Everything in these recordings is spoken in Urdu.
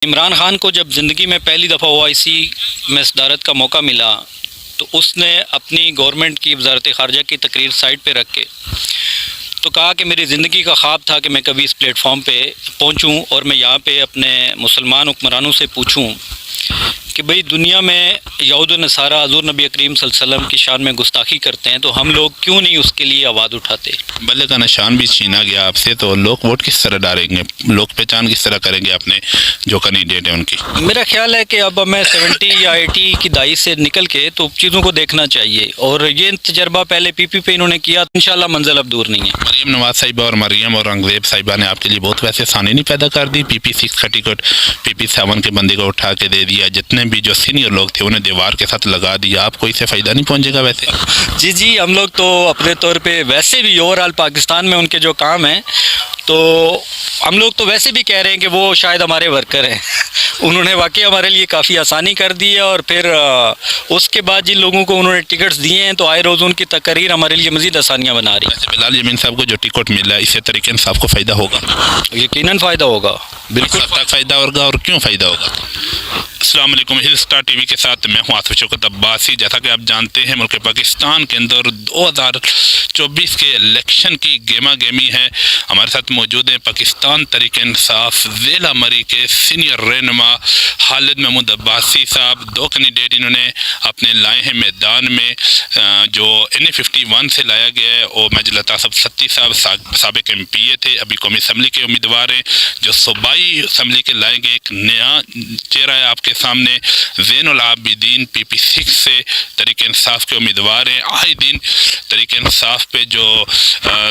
عمران خان کو جب زندگی میں پہلی دفعہ OIC میں صدارت کا موقع ملا تو اس نے اپنی گورنمنٹ کی وزارت خارجہ کی تقریر سائٹ پہ رکھ کے تو کہا کہ میری زندگی کا خواب تھا کہ میں کبھی اس پلیٹ فارم پہ پہنچوں اور میں یہاں پہ اپنے مسلمان حکمرانوں سے پوچھوں کہ بھئی دنیا میں یہود و نصارہ حضور نبی کریم صلی اللہ علیہ وسلم کی شان میں گستاخی کرتے ہیں تو ہم لوگ کیوں نہیں اس کے لیے آواز اٹھاتے۔ بلے کا نشان بھی چھینا گیا آپ سے، تو لوگ ووٹ کس طرح ڈالیں گے، لوگ پہچان کس طرح کریں گے اپنے جو کینڈیڈیٹ ہیں ان کی؟ میرا خیال ہے کہ اب ہمیں 70 یا 80 کی دہائی سے نکل کے تو چیزوں کو دیکھنا چاہیے، اور یہ تجربہ پہلے PP پہ انہوں نے کیا، انشاءاللہ منزل اب دور نہیں ہے۔ مریم نواز صاحبہ اور مریم اورنگزیب صاحبہ نے آپ کے لیے بہت ویسے آسانی نہیں پیدا کر دی، PP6 کا ٹکٹ PP7 کے بندے کو اٹھا کے دے دیا، جتنے بھی جو سینئر لوگ تھے انہیں دیوار کے ساتھ لگا دیا، آپ کو اس سے فائدہ نہیں پہنچے گا؟ ویسے جی ہم لوگ تو اپنے طور پہ ویسے بھی اوورآل پاکستان میں ان کے جو کام ہیں تو ہم لوگ تو ویسے بھی کہہ رہے ہیں کہ وہ شاید ہمارے ورکر ہیں، انہوں نے واقعی ہمارے لیے کافی آسانی کر دی ہے، اور پھر اس کے بعد جن لوگوں کو انہوں نے ٹکٹس دیے ہیں تو آئے روز ان کی تقریر ہمارے لیے مزید آسانیاں بنا رہی ہیں۔ بلال یمین صاحب کو جو ٹکٹ ملا ہے اس سے طریقے انصاف کو فائدہ ہوگا؟ یقیناً فائدہ ہوگا، بالکل تک فائدہ ہوگا، اور کیوں فائدہ ہوگا؟ السلام علیکم، ہل اسٹار TV کے ساتھ میں ہوں آصف شوکت عباسی۔ جیسا کہ آپ جانتے ہیں ملک پاکستان کے اندر 2024 کے الیکشن کی گیما گیمی ہے۔ ہمارے ساتھ موجود ہیں پاکستان تحریک انصاف ضلع مری کے سینئر رہنما خالد محمود عباسی صاحب۔ دو کینڈیڈیٹ انہوں نے اپنے لائے ہیں میدان میں، جو NA51 سے لایا گیا ہے، اور میجر الطاف ستی صاحب سابق MPA تھے، ابھی قومی اسمبلی کے امیدوار ہیں۔ جو صوبائی اسمبلی کے لائے گئے ایک نیا چہرہ ہے آپ کے سامنے، زین العابدین PP6 سے تحریک انصاف کے امیدوار ہیں۔ آئے دن تحریک انصاف پہ جو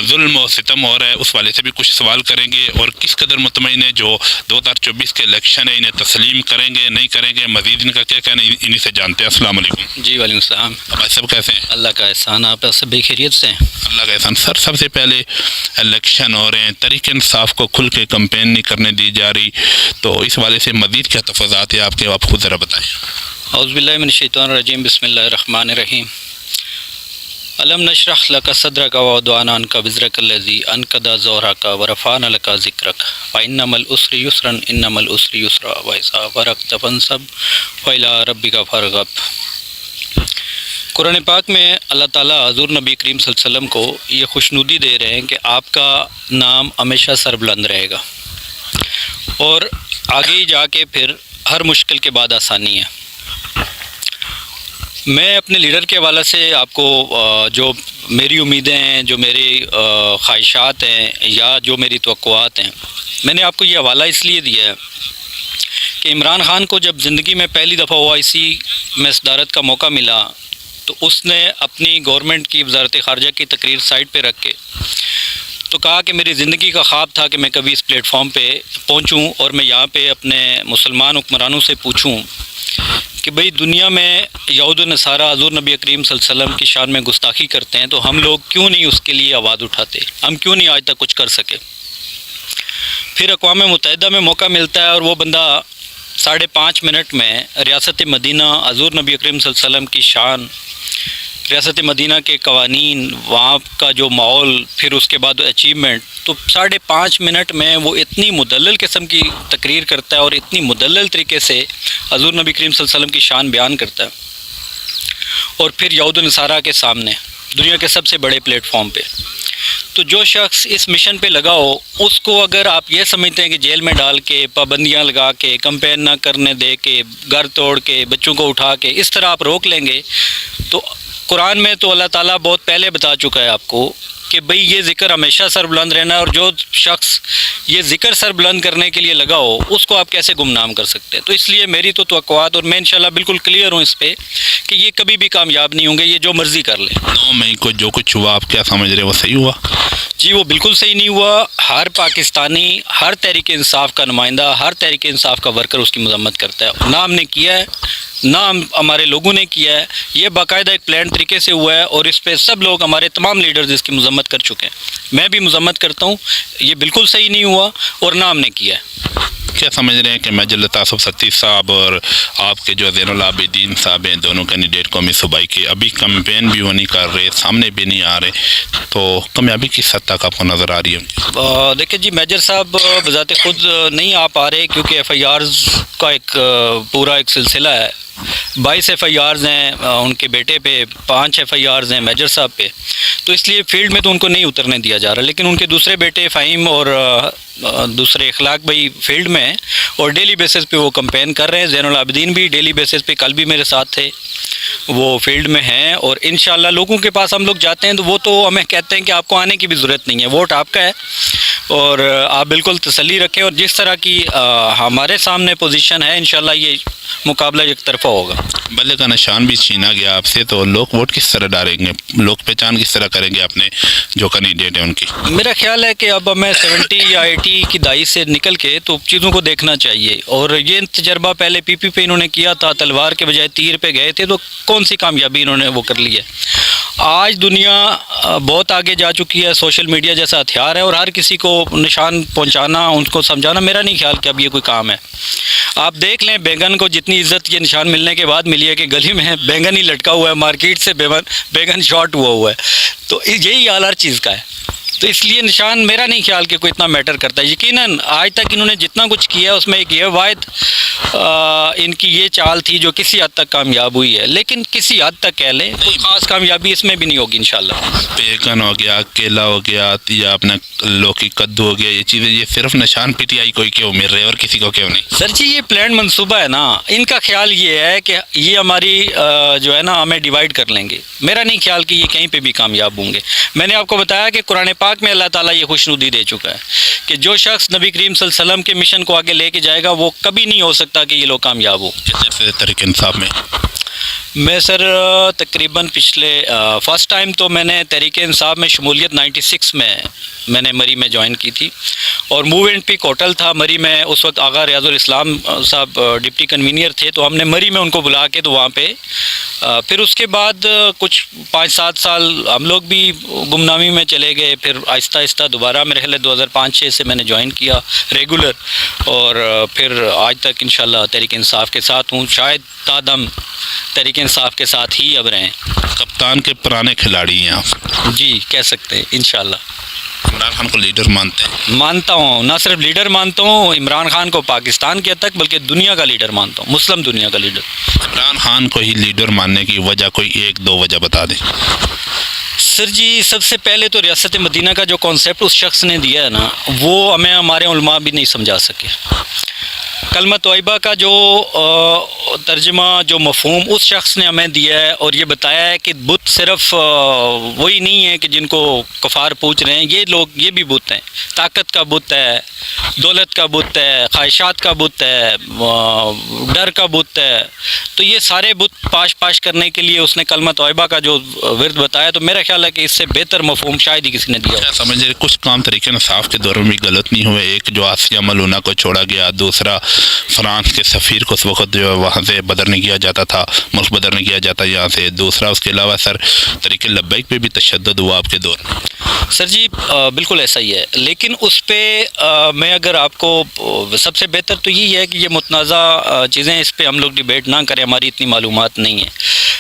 ظلم و ستم ہو رہا ہے اس والے سے بھی کچھ سوال کریں گے، اور کس قدر مطمئن ہے جو 2024 کے الیکشن ہے انہیں تسلیم کریں گے نہیں کریں گے، مزید ان کا کیا کہنا ہے انہی سے جانتے ہیں۔ السلام علیکم۔ جی وعلیکم السلام۔ بھائی سب کیسے ہیں؟ اللہ کا احسان، آپ سب خیریت سے ہیں؟ اللہ کا احسان۔ سر سب سے پہلے الیکشن ہو رہے ہیں، تحریک انصاف کو کھل کے کمپین نہیں کرنے دی جا رہی، تو اس والے سے مزید کیا تفاضلات ہیں آپ کے، آپ خود ذرا بتائیں۔ اعوذ باللہ من الشیطان الرجیم، بسم اللہ الرحمن الرحیم۔ الم نشرح لک صدرک ووضعنا عنک وزرک الذی انقض ظہرک ورفعنا لک ذکرک فإن مع العسر یسرا ان مع العسر یسرا وإذا فرغت فانصب وإلی ربک فارغب۔ قرآن پاک میں اللہ تعالیٰ حضور نبی کریم صلی اللہ علیہ وسلم کو یہ خوشنودی دے رہے ہیں کہ آپ کا نام ہمیشہ سربلند رہے گا، اور آگے ہی جا کے پھر ہر مشکل کے بعد آسانی ہے۔ میں اپنے لیڈر کے حوالے سے آپ کو جو میری امیدیں ہیں، جو میری خواہشات ہیں، یا جو میری توقعات ہیں، میں نے آپ کو یہ حوالہ اس لیے دیا ہے کہ عمران خان کو جب زندگی میں پہلی دفعہ OIC میں صدارت کا موقع ملا تو اس نے اپنی گورنمنٹ کی وزارت خارجہ کی تقریر سائٹ پہ رکھ کے تو کہا کہ میری زندگی کا خواب تھا کہ میں کبھی اس پلیٹ فارم پہ پہنچوں اور میں یہاں پہ اپنے مسلمان حکمرانوں سے پوچھوں کہ بھئی دنیا میں یہود و نصارہ حضور نبی کریم صلی اللہ علیہ وسلم کی شان میں گستاخی کرتے ہیں تو ہم لوگ کیوں نہیں اس کے لیے آواز اٹھاتے، ہم کیوں نہیں آج تک کچھ کر سکے۔ پھر اقوام متحدہ میں موقع ملتا ہے اور وہ بندہ 5.5 منٹ میں ریاست مدینہ، حضور نبی کریم صلی اللہ علیہ وسلم کی شان، ریاست مدینہ کے قوانین، وہاں کا جو ماحول، پھر اس کے بعد اچیومنٹ، تو 5.5 منٹ میں وہ اتنی مدلل قسم کی تقریر کرتا ہے اور اتنی مدلل طریقے سے حضور نبی کریم صلی اللہ علیہ وسلم کی شان بیان کرتا ہے، اور پھر یہود و نصارہ کے سامنے دنیا کے سب سے بڑے پلیٹ فارم پہ۔ تو جو شخص اس مشن پہ لگا ہو، اس کو اگر آپ یہ سمجھتے ہیں کہ جیل میں ڈال کے، پابندیاں لگا کے، کمپین نہ کرنے دے کے، گھر توڑ کے، بچوں کو اٹھا کے اس طرح آپ روک لیں گے، تو قرآن میں تو اللہ تعالیٰ بہت پہلے بتا چکا ہے آپ کو کہ بھئی یہ ذکر ہمیشہ سر بلند رہنا ہے، اور جو شخص یہ ذکر سر بلند کرنے کے لیے لگا ہو اس کو آپ کیسے گمنام کر سکتے ہیں۔ تو اس لیے میری تو توقعات، اور میں انشاءاللہ بالکل کلیئر ہوں اس پہ کہ یہ کبھی بھی کامیاب نہیں ہوں گے، یہ جو مرضی کر لیں۔ 9 مئی کو جو کچھ ہوا آپ کیا سمجھ رہے، وہ صحیح ہوا؟ جی وہ بالکل صحیح نہیں ہوا۔ ہر پاکستانی، ہر تحریک انصاف کا نمائندہ، ہر تحریک انصاف کا ورکر اس کی مذمت کرتا ہے۔ نہ ہم نے کیا ہے، نہ ہمارے لوگوں نے کیا ہے، یہ باقاعدہ ایک پلان طریقے سے ہوا ہے، اور اس پہ سب لوگ ہمارے تمام لیڈرز اس کی مذمت کر چکے ہیں، میں بھی مذمت کرتا ہوں، یہ بالکل صحیح نہیں ہوا اور نہ ہم نے کیا ہے۔ کیا سمجھ رہے ہیں کہ میجر تعصب ستی صاحب اور آپ کے جو زین العابدین صاحب ہیں، دونوں کینڈیڈیٹ قومی صوبائی کے، ابھی کمپین بھی وہ نہیں کر رہے، سامنے بھی نہیں آ رہے، تو کامیابی کی حد تک آپ کو نظر آ رہی ہے؟ دیکھیں جی، میجر صاحب بذات خود نہیں آ پا رہے، کیونکہ ایف آئی آرز کا ایک پورا ایک سلسلہ ہے، 22 ایف آئی آرز ہیں ان کے بیٹے پہ، 5 ایف آئی آرز ہیں میجر صاحب پہ، تو اس لیے فیلڈ میں تو ان کو نہیں اترنے دیا جا رہا، لیکن ان کے دوسرے بیٹے فہیم اور دوسرے اخلاق بھائی فیلڈ میں ہیں اور ڈیلی بیسس پہ وہ کمپین کر رہے ہیں۔ زین العابدین بھی ڈیلی بیسس پہ کل بھی میرے ساتھ تھے، وہ فیلڈ میں ہیں، اور انشاءاللہ لوگوں کے پاس ہم لوگ جاتے ہیں تو وہ تو ہمیں کہتے ہیں کہ آپ کو آنے کی بھی ضرورت نہیں ہے، ووٹ آپ کا ہے، اور آپ بالکل تسلی رکھیں، اور جس طرح کی ہمارے سامنے پوزیشن ہے انشاءاللہ یہ مقابلہ یک طرفہ ہوگا۔ بلے کا نشان بھی چھینا گیا آپ سے، تو لوگ ووٹ کس طرح ڈالیں گے، لوگ پہچان کس طرح کریں گے اپنے جو کینڈیڈیٹ ہیں ان کی؟ میرا خیال ہے کہ اب ہمیں 70 یا 80 کی دہائی سے نکل کے تو چیزوں کو دیکھنا چاہیے، اور یہ تجربہ پہلے پی پی پہ انہوں نے کیا تھا، تلوار کے بجائے تیر پہ گئے تھے، تو کون سی کامیابی انہوں نے وہ کر لی ہے۔ آج دنیا بہت آگے جا چکی ہے، سوشل میڈیا جیسا ہتھیار ہے، اور ہر کسی کو نشان پہنچانا، ان کو سمجھانا، میرا نہیں خیال کہ اب یہ کوئی کام ہے۔ آپ دیکھ لیں بیگن کو جتنی عزت یہ نشان ملنے کے بعد ملی ہے کہ گلی میں بیگن ہی لٹکا ہوا ہے، مارکیٹ سے بیگن شارٹ ہوا ہے، تو یہی حال ہر چیز کا ہے، تو اس لیے نشان میرا نہیں خیال کہ کوئی اتنا میٹر کرتا ہے۔ یقیناً آج تک انہوں نے جتنا کچھ کیا ہے اس میں ایک یہ واحد ان کی یہ چال تھی جو کسی حد تک کامیاب ہوئی ہے، لیکن کسی حد تک کہہ لیں کوئی خاص کامیابی اس میں بھی نہیں ہوگی انشاءاللہ۔ بیگن ہو گیا، کیلا ہو گیا، یا اپنا لوکی کدو ہو گیا، یہ چیزیں یہ صرف نشان پی ٹی آئی کو ہی کیوں مل رہے اور کسی کو کیوں نہیں؟ سر جی یہ پلان منصوبہ ہے نا، ان کا خیال یہ ہے کہ یہ ہماری جو ہے نا ہمیں ڈیوائیڈ کر لیں گے، میرا نہیں خیال کہ یہ کہیں پہ بھی کامیاب ہوں گے۔ میں نے آپ کو بتایا کہ قرآن پاک میں اللہ تعالیٰ یہ خوشنودی دے چکا ہے کہ جو شخص نبی کریم صلی اللہ علیہ وسلم کے مشن کو آگے لے کے جائے گا وہ کبھی نہیں ہو سکتا کہ یہ لوگ کامیاب ہو۔ جیسے تحریک انصاف میں سر تقریباً پچھلے فرسٹ ٹائم تو میں نے تحریک انصاف میں شمولیت 96 میں نے مری میں جوائن کی تھی، اور موو اینڈ پک ہوٹل تھا مری میں، اس وقت آغا ریاض الاسلام صاحب ڈپٹی کنوینئر تھے، تو ہم نے مری میں ان کو بلا کے تو وہاں پہ پھر اس کے بعد کچھ 5-7 سال ہم لوگ بھی گمنامی میں چلے گئے، پھر آہستہ آہستہ دوبارہ میرے خیال 2005-06 سے میں نے جوائن کیا ریگولر، اور پھر آج تک انشاءاللہ تحریک انصاف کے ساتھ ہوں، شاید تادم تحریک انصاف کے ساتھ ہی اب رہیں۔ کپتان کے پرانے کھلاڑی ہیں آپ؟ جی کہہ سکتے ہیں انشاءاللہ۔ عمران خان کو لیڈر مانتے ہیں؟ مانتا ہوں، نہ صرف لیڈر مانتا ہوں عمران خان کو پاکستان کے حد تک بلکہ دنیا کا لیڈر مانتا ہوں، مسلم دنیا کا لیڈر۔ عمران خان کو ہی لیڈر ماننے کی وجہ کوئی 1-2 وجہ بتا دیں۔ سر جی سب سے پہلے تو ریاست مدینہ کا جو کانسیپٹ اس شخص نے دیا ہے نا، وہ ہمیں ہمارے علماء بھی نہیں سمجھا سکے۔ کلمہ طیبہ کا جو ترجمہ جو مفہوم اس شخص نے ہمیں دیا ہے، اور یہ بتایا ہے کہ بت صرف وہی نہیں ہے کہ جن کو کفار پوچھ رہے ہیں، یہ لوگ یہ بھی بت ہیں، طاقت کا بت ہے، دولت کا بت ہے، خواہشات کا بت ہے، ڈر کا بت ہے، تو یہ سارے بت پاش کرنے کے لیے اس نے کلمہ طیبہ کا جو ورد بتایا، تو میرا خیال ہے کہ اس سے بہتر مفہوم شاید ہی کسی نے دیا ہو۔ سمجھ رہے کچھ کام تحریک انصاف کے دور میں بھی غلط نہیں ہوئے، ایک جو آسیہ ملونہ کو چھوڑا گیا، دوسرا فرانس کے سفیر کو اس وقت جو وہاں سے بدر نہیں کیا جاتا تھا، ملک بدر نہیں کیا جاتا یہاں سے، دوسرا اس کے علاوہ سر تحریک لبیک پہ بھی تشدد ہوا آپ کے دور میں۔ سر جی بالکل ایسا ہی ہے، لیکن اس پہ میں اگر آپ کو سب سے بہتر تو یہی ہے کہ یہ متنازع چیزیں اس پہ ہم لوگ ڈیبیٹ نہ کریں، ہماری اتنی معلومات نہیں ہیں،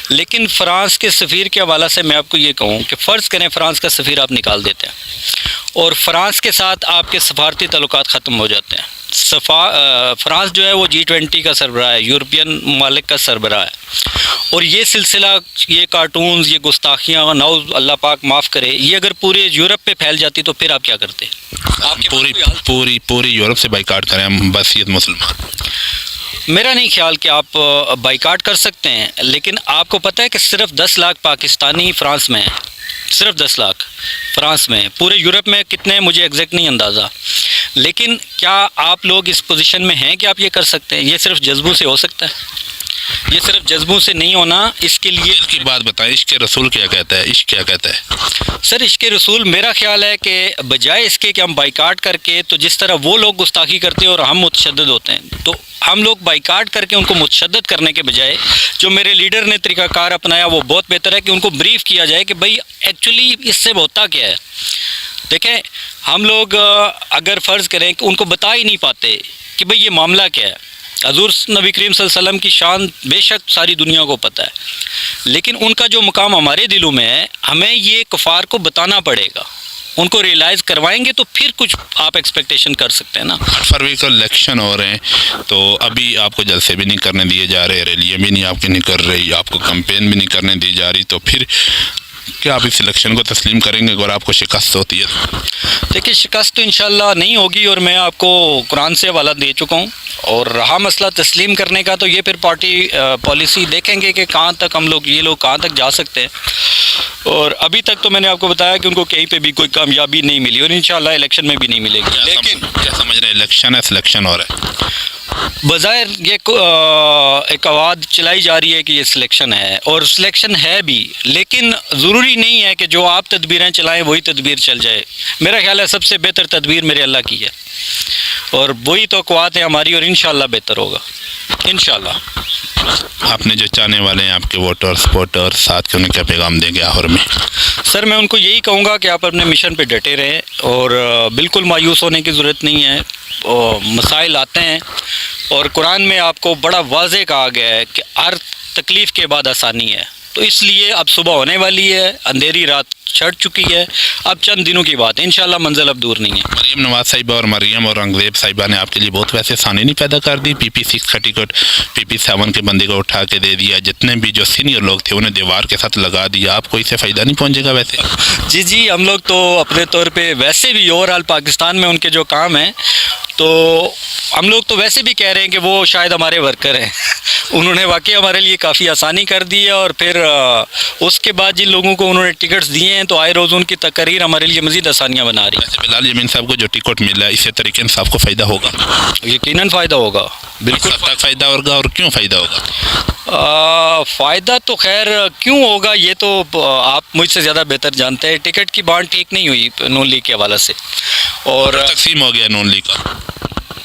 لیکن فرانس کے سفیر کے حوالہ سے میں آپ کو یہ کہوں کہ فرض کریں فرانس کا سفیر آپ نکال دیتے ہیں اور فرانس کے ساتھ آپ کے سفارتی تعلقات ختم ہو جاتے ہیں۔ فرانس جو ہے وہ G20 کا سربراہ ہے، یورپین ممالک کا سربراہ ہے، اور یہ سلسلہ، یہ کارٹونز، یہ گستاخیاں، نعوذ اللہ پاک معاف کرے، یہ اگر پورے یورپ پہ پھیل جاتی تو پھر آپ کیا کرتے؟ پوری یورپ سے بائیکاٹ کریں ہم بحیثیت مسلمان؟ میرا نہیں خیال کہ آپ بائیکاٹ کر سکتے ہیں، لیکن آپ کو پتہ ہے کہ صرف 10 لاکھ پاکستانی فرانس میں ہیں، صرف 10 لاکھ فرانس میں، پورے یورپ میں کتنے مجھے ایگزیکٹ نہیں اندازہ، لیکن کیا آپ لوگ اس پوزیشن میں ہیں کہ آپ یہ کر سکتے ہیں؟ یہ صرف جذبوں سے ہو سکتا ہے؟ یہ صرف جذبوں سے نہیں ہونا، اس کے لیے دل کی بات بتائیں، عشق رسول کیا کہتا ہے؟ عشق کیا کہتا ہے؟ سر عشق رسول میرا خیال ہے کہ بجائے اس کے کہ ہم بائیکاٹ کر کے، تو جس طرح وہ لوگ گستاخی کرتے ہیں اور ہم متشدد ہوتے ہیں، تو ہم لوگ بائیکاٹ کر کے ان کو متشدد کرنے کے بجائے جو میرے لیڈر نے طریقہ کار اپنایا وہ بہت بہتر ہے کہ ان کو بریف کیا جائے کہ بھائی ایکچولی اس سے ہوتا کیا ہے. دیکھیں ہم لوگ اگر فرض کریں کہ ان کو بتا ہی نہیں پاتے کہ بھئی یہ معاملہ کیا ہے. حضور نبی کریم صلی اللہ علیہ وسلم کی شان بے شک ساری دنیا کو پتہ ہے، لیکن ان کا جو مقام ہمارے دلوں میں ہے، ہمیں یہ کفار کو بتانا پڑے گا. ان کو ریئلائز کروائیں گے تو پھر کچھ آپ ایکسپیکٹیشن کر سکتے ہیں نا. 8 فروری کو الیکشن ہو رہے ہیں، تو ابھی آپ کو جلسے بھی نہیں کرنے دیے جا رہے، ریلیاں بھی نہیں آپ کی نہیں کر رہی، آپ کو کمپین بھی نہیں کرنے دی جا رہی، تو پھر کیا آپ اس الیکشن کو تسلیم کریں گے اگر آپ کو شکست ہوتی ہے؟ دیکھیے شکست تو انشاءاللہ نہیں ہوگی، اور میں آپ کو قرآن سے حوالہ دے چکا ہوں. اور رہا مسئلہ تسلیم کرنے کا، تو یہ پھر پارٹی پالیسی دیکھیں گے کہ کہاں تک ہم لوگ یہ لوگ کہاں تک جا سکتے ہیں. اور ابھی تک تو میں نے آپ کو بتایا کہ ان کو کہیں پہ بھی کوئی کامیابی نہیں ملی، اور انشاءاللہ الیکشن میں بھی نہیں ملے گی. لیکن کیا سمجھ رہے ہیں الیکشن ہے، سلیکشن ہو رہا ہے؟ بظاہر یہ ایک آواز چلائی جا رہی ہے کہ یہ سلیکشن ہے، اور سلیکشن ہے بھی، لیکن ضروری نہیں ہے کہ جو آپ تدبیریں چلائیں وہی تدبیر چل جائے. میرا خیال ہے سب سے بہتر تدبیر میرے اللہ کی ہے، اور وہی توقعات ہیں ہماری، اور انشاءاللہ بہتر ہوگا انشاءاللہ. آپ نے جو چاہنے والے ہیں آپ کے ووٹر سپورٹر ساتھ کے انہیں کیا پیغام دیں گے آخر میں؟ سر میں ان کو یہی کہوں گا کہ آپ اپنے مشن پہ ڈٹے رہیں، اور بالکل مایوس ہونے کی ضرورت نہیں ہے. مسائل آتے ہیں، اور قرآن میں آپ کو بڑا واضح کہا گیا ہے کہ ہر تکلیف کے بعد آسانی ہے. تو اس لیے اب صبح ہونے والی ہے، اندھیری رات چھٹ چکی ہے، اب چند دنوں کی بات ہے، انشاءاللہ منزل اب دور نہیں ہے. مریم نواز صاحبہ اور مریم اورنگزیب صاحبہ نے آپ کے لیے بہت ویسے آسانی نہیں پیدا کر دی. PP6 کا ٹکٹ PP7 کے بندے کو اٹھا کے دے دیا، جتنے بھی جو سینئر لوگ تھے انہیں دیوار کے ساتھ لگا دیا. آپ کو اس سے فائدہ نہیں پہنچے گا ویسے؟ جی ہم لوگ تو اپنے طور پہ ویسے بھی اوور آل پاکستان میں ان کے جو کام ہیں، تو ہم لوگ تو ویسے بھی کہہ رہے ہیں کہ وہ شاید ہمارے ورکر ہیں. انہوں نے واقعی ہمارے لیے کافی آسانی کر دی ہے، اور پھر اس کے بعد جن لوگوں کو انہوں نے ٹکٹس دیے ہیں تو آئے روز ان کی تقریر ہمارے لیے مزید آسانیاں بنا رہی ہیں. بلال یمین صاحب کو جو ٹکٹ ملا ہے، اس سے طریقے انصاف کو فائدہ ہوگا؟ یقیناً فائدہ ہوگا، بالکل کب تک فائدہ ہوگا اور کیوں فائدہ ہوگا؟ فائدہ تو خیر کیوں ہوگا یہ تو آپ مجھ سے زیادہ بہتر جانتے ہیں. ٹکٹ کی بانٹ ٹھیک نہیں ہوئی نون لیگ کے حوالے سے، اور تقسیم ہو گیا نون لیگ کا؟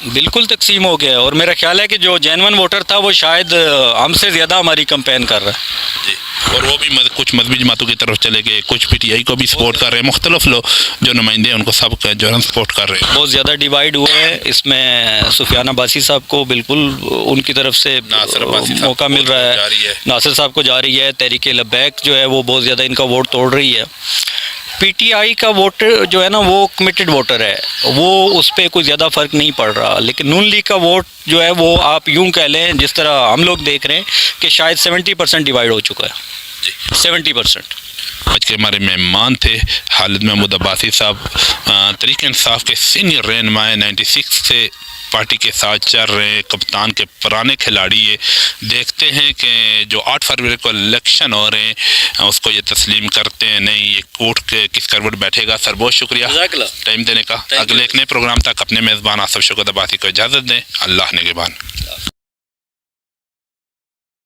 بالکل تقسیم ہو گیا، اور میرا خیال ہے کہ جو جینون ووٹر تھا وہ شاید ہم سے زیادہ ہماری کمپین کر رہا ہے. جی، اور وہ بھی کچھ مذہبی جماعتوں کی طرف چلے گئے، کچھ PTI کو بھی سپورٹ کر رہے ہیں، مختلف لوگ جو نمائندے ہیں ان کو سب کا جو ہے سپورٹ کر رہے ہیں. بہت زیادہ ڈیوائیڈ ہوئے ہیں. اس میں سفیان عباسی صاحب کو بالکل ان کی طرف سے موقع مل رہا ہے، ناصر صاحب کو جا رہی ہے، تحریک لبیک جو ہے وہ بہت زیادہ ان کا ووٹ توڑ رہی ہے. PTI کا ووٹر جو ہے نا وہ کمیٹڈ ووٹر ہے، وہ اس پہ کوئی زیادہ فرق نہیں پڑ رہا. لیکن نون لیگ کا ووٹ جو ہے وہ آپ یوں کہہ لیں جس طرح ہم لوگ دیکھ رہے ہیں کہ شاید 70% ڈیوائیڈ ہو چکا ہے. 70%. آج کے ہمارے مہمان تھے خالد محمود عباسی صاحب، تحریک انصاف کے سینئر رہنما 96 سے پارٹی کے ساتھ چل رہے ہیں، کپتان کے پرانے کھلاڑی ہے. دیکھتے ہیں کہ جو 8 فروری کو الیکشن ہو رہے ہیں اس کو یہ تسلیم کرتے ہیں نہیں، یہ کوٹ کے کس کروٹ بیٹھے گا. سر بہت شکریہ ٹائم دینے کا. اگلے ایک نئے پروگرام تک اپنے میزبان آصف شوکت عباسی کو اجازت دیں. اللہ نگہبان.